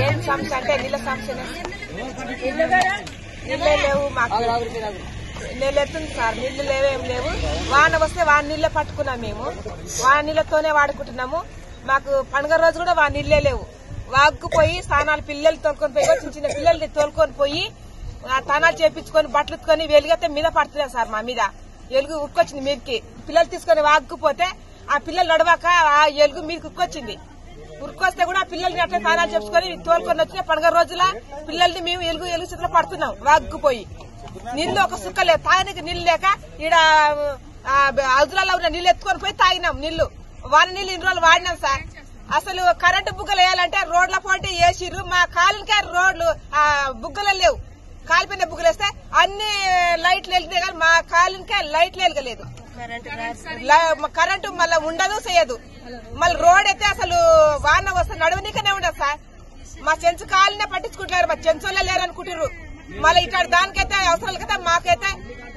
ఏం సమస్య అంటే నీళ్ళ సమస్య నీళ్ళే లేవు మాకు నెలెత్తుంది సార్ నీళ్లు లేవేం లేవు వాన వస్తే వాన నీళ్ళే పట్టుకున్నాం మేము వాన నీళ్ళతోనే వాడుకుంటున్నాము మాకు పండుగ రోజు కూడా వాన నీళ్లే లేవు వాగుకుపోయి స్నానాలు పిల్లలు తోలుకొని పోయి చిన్న చిన్న పిల్లల్ని తోలుకొని పోయి స్నానాలు చేపించుకొని బట్టలు ఉత్తుకొని వెలుగైతే మీద పడుతున్నాం సార్ మా మీద ఎలుగు ఉక్కొచ్చింది మీదకి పిల్లలు తీసుకొని వాగుకుపోతే ఆ పిల్లలు నడవాక ఆ ఎలుగు మీదకి ఉక్కొచ్చింది ఉరుకొస్తే కూడా ఆ పిల్లల్ని అట్లా స్నానాలు చేసుకొని తోలుకొని వచ్చిన పండుగ రోజుల పిల్లల్ని మేము ఎలుగు చేతిలో పడుతున్నాం వాగుకుపోయి నీళ్ళు ఒక సుక్క లేదు తాగడానికి నీళ్లు లేక ఈడ అదులలో ఉన్న నీళ్లు ఎత్తుకొని పోయి తాగినాం నీళ్లు వాన నీళ్లు ఇన్ని రోజులు వాడినాం సార్ అసలు కరెంటు బుగ్గలు వేయాలంటే రోడ్ల పోటీ వేసిర్రు మా కాలనికే రోడ్లు బుగ్గలు లేవు కాలిపోయిన బుగ్గలు వేస్తే అన్ని లైట్లు వెళ్తే కానీ మా కాలనికే లైట్లు వెలగలేదు కరెంటు మళ్ళీ ఉండదు చేయదు మళ్ళీ రోడ్ అయితే అసలు వాన వస్తే నడవనీకనే ఉండదు సార్ మా చెంచు కాలనే పట్టించుకుంటున్నారు మా చెంచోళ్ళే లేరనుకుంటారు మళ్ళీ ఇట్లాంటి దానికైతే అవసరాలకైతే మాకైతే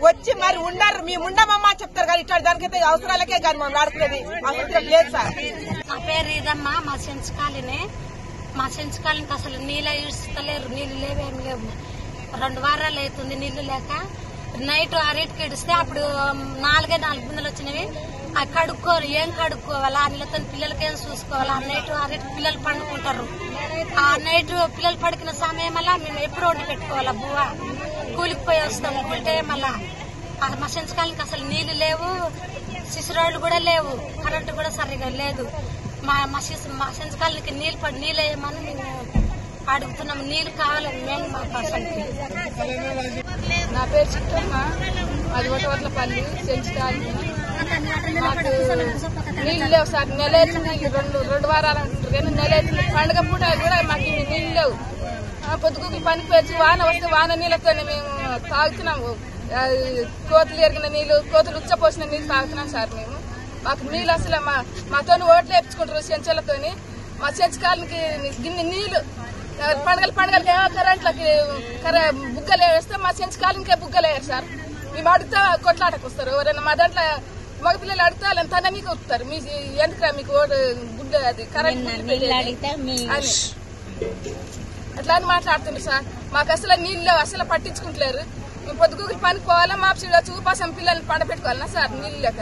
వచ్చి మరి ఉండరు మేము ఉండమమ్మా చెప్తారు కానీ ఇట్లాంటి దానికైతే అవసరాలకే కానీ మనం ఆడుకునేది అవసరం లేదు సార్. నా పేరు ఇదమ్మా మా సెంచుకాలినే మా సెంచుకాలికి అసలు నీళ్ళు ఇస్తలేరు నీళ్లు లేవేమి లేవు 2 వారాలు అవుతుంది నీళ్లు లేక నైట్ 6కి ఇడిస్తే అప్పుడు 4 బిందెలు వచ్చినవి ఏం కడుక్కోవాలా ఆ నీళ్ళతో పిల్లలకేం చూసుకోవాలా నైట్ 6కి పిల్లలు పండుకుంటారు ఆ నైట్ పిల్లలు పడుకున్న సమయం మేము ఎప్పుడు వండి పెట్టుకోవాలా బువ్వ కూలికి పోయి వస్తాం కూలితే మళ్ళా మా సెంచుకాలకి అసలు నీళ్లు లేవు సిసిరోడ్లు కూడా లేవు కరెంటు కూడా సరిగా లేదు మా సెంచుకాలకి నీళ్ళు వేయమని మేము అడుగుతున్నాం నీళ్లు కావాలి మేము మాకు అసలు. నా పేరు చిట్టమ్మ అది ఒటవట్లపల్లి సెంచుకాలకి మాకు నీళ్లు లేవు సార్ నెల రెండు వారాలు అంటుంటారు కానీ నెల పండుగ పూట కూడా మాకు నీళ్లు లేవు పొద్దుగుకి పనికి వచ్చి వాన వస్తే వాన నీళ్ళతోనే మేము తాగుతున్నాము కోతులు ఎరిగిన నీళ్లు కోతులు ఉచ్చపోసిన నీళ్లు తాగుతున్నాం సార్ మేము మాకు నీళ్ళు అసలు మాతో ఓట్లు వేపించుకుంటారు చెంచాలతోని మా చెంచకాలకి గిన్నె నీళ్లు పండుగలకి కరెంట్లకి బుగ్గలు వేస్తే మా చెంచకాలకే బుగ్గలు వేయారు సార్ మేము అడిగితే కొట్లాటకు వస్తారు ఎవరైనా మా దాంట్లో మగపిల్లలు అడిగితే వాళ్ళని తన మీకు వస్తారు మీ ఎందుకు మీకు గుడ్డ అది కరెంట్ అని అట్లా అని మాట్లాడుతుండ్రు సార్ మాకు అసలు నీళ్ళు అసలు పట్టించుకుంటలేరు మేము పొద్దుగుకి పనికి పోవాలా మా చూపాసం పిల్లల్ని పండపెట్టుకోవాలన్నా సార్ నీళ్ళు లేక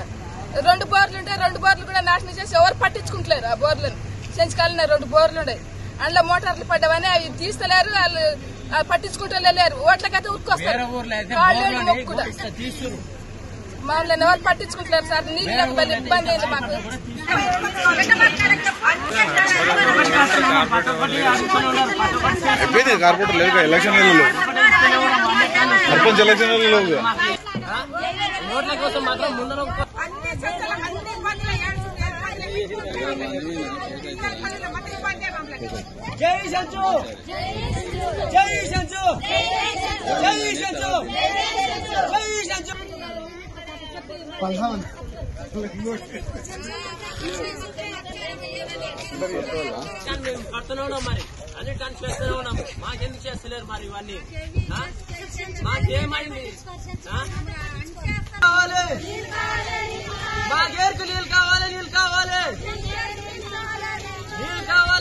2 బోర్లు ఉంటే 2 బోర్లు కూడా నాశనం చేసి ఎవరు పట్టించుకుంటలేరు ఆ బోర్లను సెంచుకాలనే 2 బోర్లు ఉన్నాయి అందులో మోటార్లు పడ్డవని అవి తీస్తలేరు వాళ్ళు పట్టించుకుంటలేరు ఓట్లకైతే ఉరుకొస్తారు వాళ్ళు మొక్కుడా మమ్మల్ని ఎవరు పట్టించుకుంటలేరు సార్ నీళ్ళు ఇబ్బంది అయింది మాకు. కార్పొరేటర్ లేదు ఎలక్షన్లలో సర్పంచ్ ఎలక్షన్లలో ఓట్ల కోసం మాత్రం ముందర జై సంచు జై సంచు జై సంచు జై సంచు మేము పడుతూనే ఉన్నాం మరి అన్ని టన్స్ చేస్తూనే ఉన్నాం మాకెందుకు చేస్తలేరు మరి ఇవన్నీ మాకేమైంది కావాలి మా గేర్కు నీళ్ళు కావాలి నీళ్ళు కావాలి నీళ్ళు కావాలి